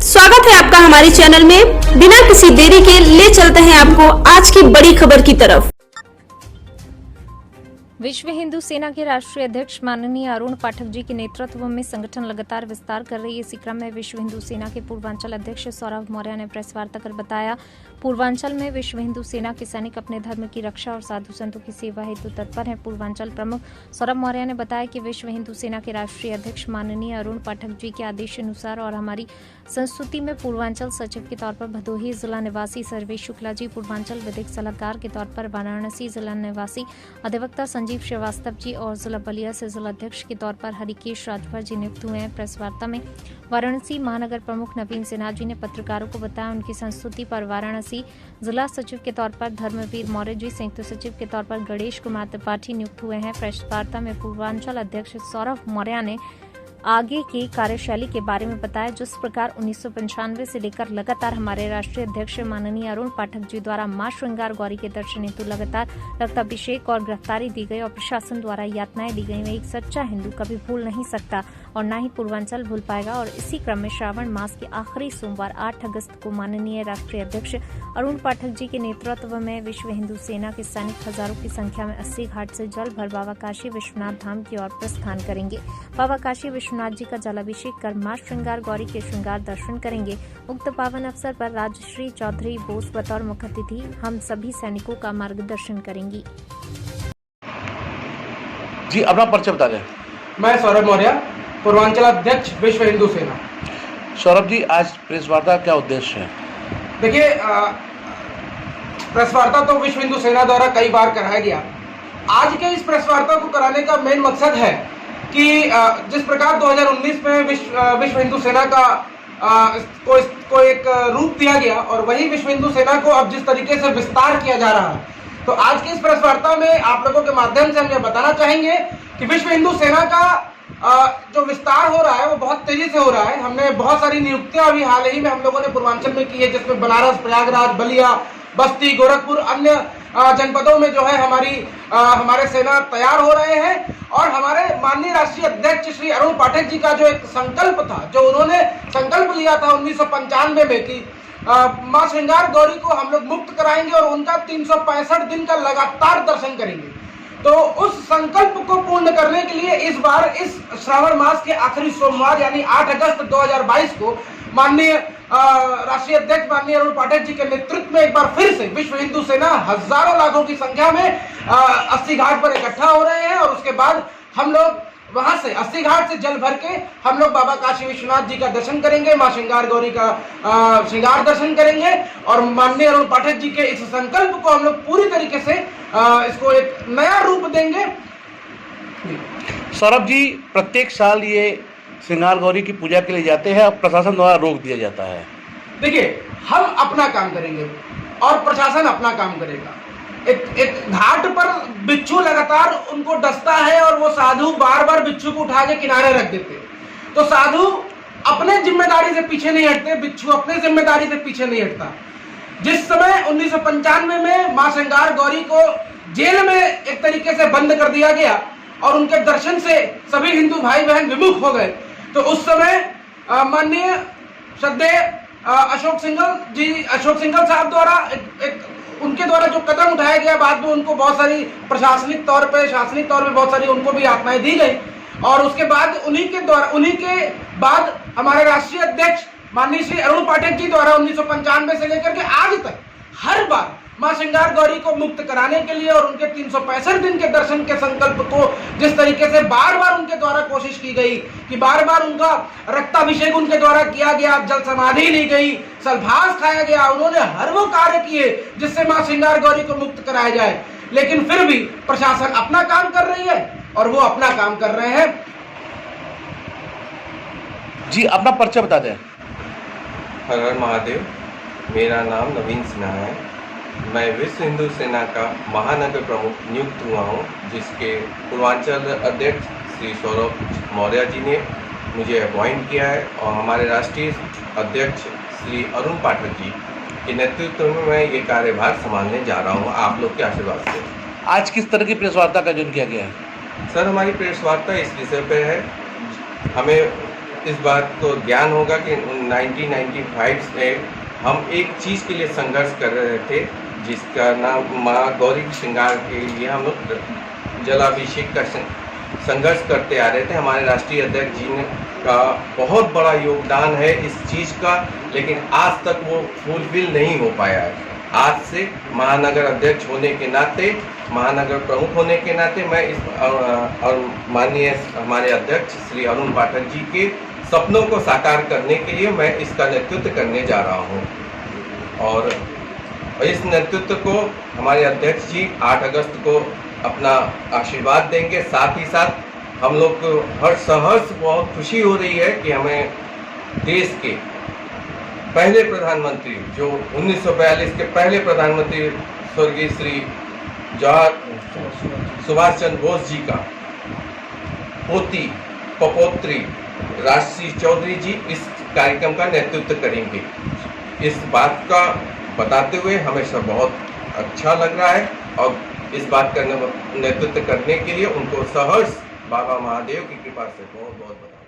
स्वागत है आपका हमारे चैनल में। बिना किसी देरी के ले चलते हैं आपको आज की बड़ी खबर की तरफ। विश्व हिंदू सेना के राष्ट्रीय अध्यक्ष माननीय अरुण पाठक जी के नेतृत्व में संगठन लगातार विस्तार कर रही है। इसी क्रम में विश्व हिंदू सेना के पूर्वांचल अध्यक्ष सौरभ मौर्य ने प्रेस वार्ता कर बताया, पूर्वांचल में विश्व हिंदू सेना के सैनिक अपने धर्म की रक्षा और साधु संतों की सेवा हेतु तत्पर हैं। पूर्वांचल प्रमुख सौरभ मौर्य ने बताया कि विश्व हिंदू सेना के राष्ट्रीय अध्यक्ष माननीय अरुण पाठक जी के आदेश अनुसार और हमारी संस्तुति में पूर्वांचल सचिव के तौर पर भदोही जिला निवासी सर्वेश शुक्ला जी, पूर्वांचल विधिक सलाहकार के तौर पर वाराणसी जिला निवासी अधिवक्ता संजीव श्रीवास्तव जी और जिला बलिया से जिला अध्यक्ष के तौर पर हरिकेश राजभर जी नियुक्त हुए हैं। प्रेस वार्ता में वाराणसी महानगर प्रमुख नवीन सिन्हा जी ने पत्रकारों को बताया, उनकी संस्तुति पर वाराणसी जिला सचिव के तौर पर धर्मवीर मौर्य जी, संयुक्त सचिव के तौर पर गणेश कुमार त्रिपाठी नियुक्त हुए हैं। प्रेस वार्ता में पूर्वांचल अध्यक्ष सौरभ मौर्य ने आगे की कार्यशैली के बारे में बताया, जिस प्रकार 1995 से लेकर लगातार हमारे राष्ट्रीय अध्यक्ष माननीय अरुण पाठक जी द्वारा मां श्रृंगार गौरी के दर्शन हेतु लगातार रक्ताभिषेक और गिरफ्तारी दी गई और प्रशासन द्वारा यातनाएं दी गई, एक सच्चा हिंदू कभी भूल नहीं सकता और न ही पूर्वांचल भूल पाएगा। और इसी क्रम में श्रावण मास के आखिरी सोमवार 8 अगस्त को माननीय राष्ट्रीय अध्यक्ष अरुण पाठक जी के नेतृत्व में विश्व हिंदू सेना के सैनिक हजारों की संख्या में 80 घाट से जल भर बाबा काशी विश्वनाथ धाम की ओर प्रस्थान करेंगे। बाबा काशी विश्वनाथ जी का जलाभिषेक कर मां श्रृंगार गौरी के श्रृंगार दर्शन करेंगे। उक्त पावन अवसर पर राजश्री चौधरी बोस बतौर मुख्य अतिथि हम सभी सैनिकों का मार्गदर्शन करेंगी। जी, अपना परिचय बता दें। मैं सौरभ मौर्य, पूर्वांचल अध्यक्ष विश्व हिंदू सेना। सौरभ जी, आज प्रेस वार्ता क्या उद्देश्य है? देखिए, प्रेस वार्ता तो विश्व हिंदू सेना द्वारा कई बार कराया गया। आज के इस प्रेस वार्ता को कराने का मेन मकसद है कि जिस प्रकार 2019 में विश्व हिंदू सेना का को एक रूप दिया गया और वही विश्व हिंदू सेना को अब जिस तरीके से विस्तार किया जा रहा है, तो आज की इस प्रेस वार्ता में आप लोगों के माध्यम से हम ये बताना चाहेंगे कि विश्व हिंदू सेना का जो विस्तार हो रहा है वो बहुत तेजी से हो रहा है। हमने बहुत सारी नियुक्तियां अभी हाल ही में हम लोगों ने पूर्वांचल में की है, जिसमें बनारस, प्रयागराज, बलिया, बस्ती, गोरखपुर, अन्य जनपदों में जो है हमारे सेना तैयार हो रहे हैं। और हमारे माननीय राष्ट्रीय अध्यक्ष श्री अरुण पाठक जी का जो एक संकल्प था, जो उन्होंने संकल्प लिया था 1995 में कि मां श्रृंगार गौरी को हम लोग मुक्त कराएंगे और उनका 365 दिन का लगातार दर्शन करेंगे, तो उस संकल्प को पूर्ण करने के लिए इस बार इस श्रावण मास के आखिरी सोमवार यानी 8 अगस्त 2022 को माननीय राष्ट्रीय अध्यक्ष माननीय अरुण पाठक जी के नेतृत्व में एक बार फिर से विश्व हिंदू सेना हजारों लाखों की संख्या में 80 घाट पर इकट्ठा हो रहे हैं। और उसके बाद हम लोग वहां से 80 घाट से जल भर के हम लोग बाबा काशी विश्वनाथ जी का दर्शन करेंगे, मां श्रृंगार गौरी का श्रृंगार दर्शन करेंगे और माननीय अरुण पाठक जी के इस संकल्प को हम लोग पूरी तरीके से इसको एक नया रूप देंगे। सौरभ जी, प्रत्येक साल ये श्रृंगार गौरी की पूजा के लिए जाते हैं और प्रशासन द्वारा रोक दिया जाता है। देखिए, हम अपना काम करेंगे और प्रशासन अपना काम करेगा। एक घाट पर बिच्छू लगातार उनको डसता है और वो साधु बार बार बिच्छू को उठा के किनारे रख देते हैं, तो साधु अपने जिम्मेदारी से पीछे नहीं हटते, बिच्छू अपने जिम्मेदारी से पीछे नहीं हटता। जिस समय 1995 में मां श्रृंगार गौरी को जेल में एक तरीके से बंद कर दिया गया और उनके दर्शन से सभी हिंदू भाई बहन विमुख हो गए, तो उस समय माननीय श्रद्धेय अशोक सिंघल साहब द्वारा उनके द्वारा जो कदम उठाया गया, बाद में उनको बहुत सारी प्रशासनिक तौर पे बहुत सारी उनको भी यातनाएं दी गई। और उसके बाद उन्हीं के बाद हमारे राष्ट्रीय अध्यक्ष माननीय श्री अरुण पाठक जी द्वारा 1995 से लेकर के आज तक हर बार मां श्रृंगार गौरी को मुक्त कराने के लिए और उनके 365 दिन के दर्शन के संकल्प को जिस तरीके से बार बार उनके द्वारा कोशिश की गई कि बार बार उनका रक्ताभिषेक उनके द्वारा किया गया, जल समाधि ली गई, सल्भास खाया गया, उन्होंने हर वो कार्य किए जिससे मां श्रृंगार गौरी को मुक्त कराया जाए, लेकिन फिर भी प्रशासन अपना काम कर रही है और वो अपना काम कर रहे हैं। जी, अपना परिचय बता दें। हर हर महादेव, मेरा नाम नवीन सिन्हा है। मैं विश्व हिंदू सेना का महानगर प्रमुख नियुक्त हुआ हूँ, जिसके पूर्वांचल अध्यक्ष श्री सौरभ मौर्य जी ने मुझे अपॉइंट किया है और हमारे राष्ट्रीय अध्यक्ष श्री अरुण पाठक जी के नेतृत्व में मैं ये कार्यभार संभालने जा रहा हूँ, आप लोग के आशीर्वाद से। आज किस तरह की प्रेस वार्ता का आयोजन किया गया है? सर, हमारी प्रेस वार्ता इस विषय पर है, हमें इस बात को ज्ञान होगा कि 1995 से हम एक चीज़ के लिए संघर्ष कर रहे थे, जिसका नाम माँ गौरी के श्रृंगार के लिए हम लोग जलाभिषेक का संघर्ष करते आ रहे थे। हमारे राष्ट्रीय अध्यक्ष जी ने का बहुत बड़ा योगदान है इस चीज़ का, लेकिन आज तक वो फुलफिल नहीं हो पाया है। आज से महानगर अध्यक्ष होने के नाते, महानगर प्रमुख होने के नाते मैं इस और माननीय हमारे अध्यक्ष श्री अरुण पाठक जी के सपनों को साकार करने के लिए मैं इसका नेतृत्व करने जा रहा हूँ। और इस नेतृत्व को हमारे अध्यक्ष जी 8 अगस्त को अपना आशीर्वाद देंगे। साथ ही साथ हम लोग को हर सहर्ष बहुत खुशी हो रही है कि हमें देश के पहले प्रधानमंत्री, जो 1942 के पहले प्रधानमंत्री स्वर्गीय श्री सुभाष चंद्र बोस जी का पोती पपोत्री राजश्री चौधरी जी इस कार्यक्रम का नेतृत्व करेंगे। इस बात का बताते हुए हमें सब बहुत अच्छा लग रहा है और इस बात का नेतृत्व करने के लिए उनको सहर्ष बाबा महादेव की कृपा से बहुत बहुत बधाई।